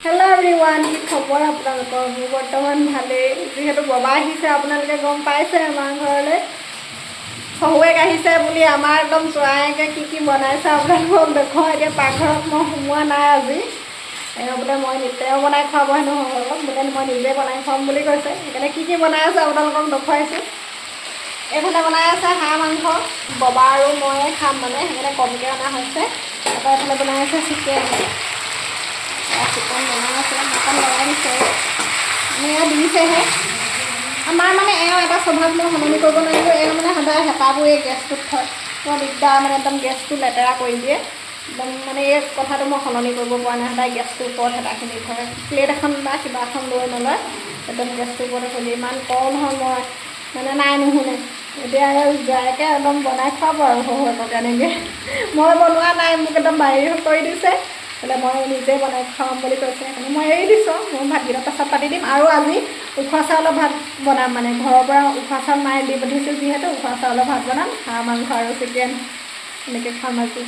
Hello' everyone, কি খবৰ আপোনালোকৰ? মোৰ বৰ্তমান ভালেই। যিহেতু ববা আহিছে, আপোনালোকে গম পাইছে আমাৰ ঘৰলৈ শহুৱেক আহিছে বুলি। আমাৰ একদম জোৱাইকে কি বনাইছে আপোনালোকক দেখুৱাওঁ। এতিয়া পাকঘৰত মই সোমোৱা নাই আজি। বোলে তেওঁ বনাই খুৱাব হেনো শহুৰক, বোলে মই নিজে বনাই খুৱাম বুলি কৈছে। সেইকাৰণে কি বনাই আছে আপোনালোকক দেখুৱাইছোঁ। এইফালে বনাই আছে হাঁহ মাংস। ববা আৰু ময়ে খাম মানে, সেইকাৰণে কমকৈ অনা হৈছে। তাৰপৰা এইফালে বনাই আছে চিকেন। চিকেন বনাই আছে, মটন লগাই দিছে। এয়া দিছেহে। আমাৰ মানে এটা স্বভাৱ মই সলনি কৰিব নোৱাৰিলোঁ। মানে সদায় হেঁপাহবোৰ এই গেছটোত থয়। বৰ দিগদাৰ, মানে একদম গেছটো লেতেৰা কৰি দিয়ে। একদম মানে এই কথাটো মই সলনি কৰিব পৰা নাই। সদায় গেছটোৰ ওপৰত হেঁপাহখিনি থয়। প্লেট এখন বা কিবা এখন লৈ নলয়, একদম গেছটোৰ ওপৰতে থৈ ইমান কওঁ নহয় মই, মানে নাই নুশুনে। এতিয়া জোৱাইকে একদম বনাই খুৱাব আৰু শহুৰকক এনেকৈ। মই বনোৱা নাই, মোক একদম বাহিৰ কৰি দিছে। বোলে মই নিজে বনাই খুৱাম বুলি কৈছে। সেইকাৰণে মই এৰি দিছোঁ। মই ভাতকেইটা পাছত পাতি দিম। আৰু আজি উখোৱা চাউলৰ ভাত বনাম, মানে ঘৰৰ পৰা উখোৱা চাউল মায়ে দি পঠিয়াইছোঁ যিহেতু উখোৱা চাউলৰ ভাত বনাম। হাঁহ মাংস আৰু চিকেন এনেকৈ খাম আজি।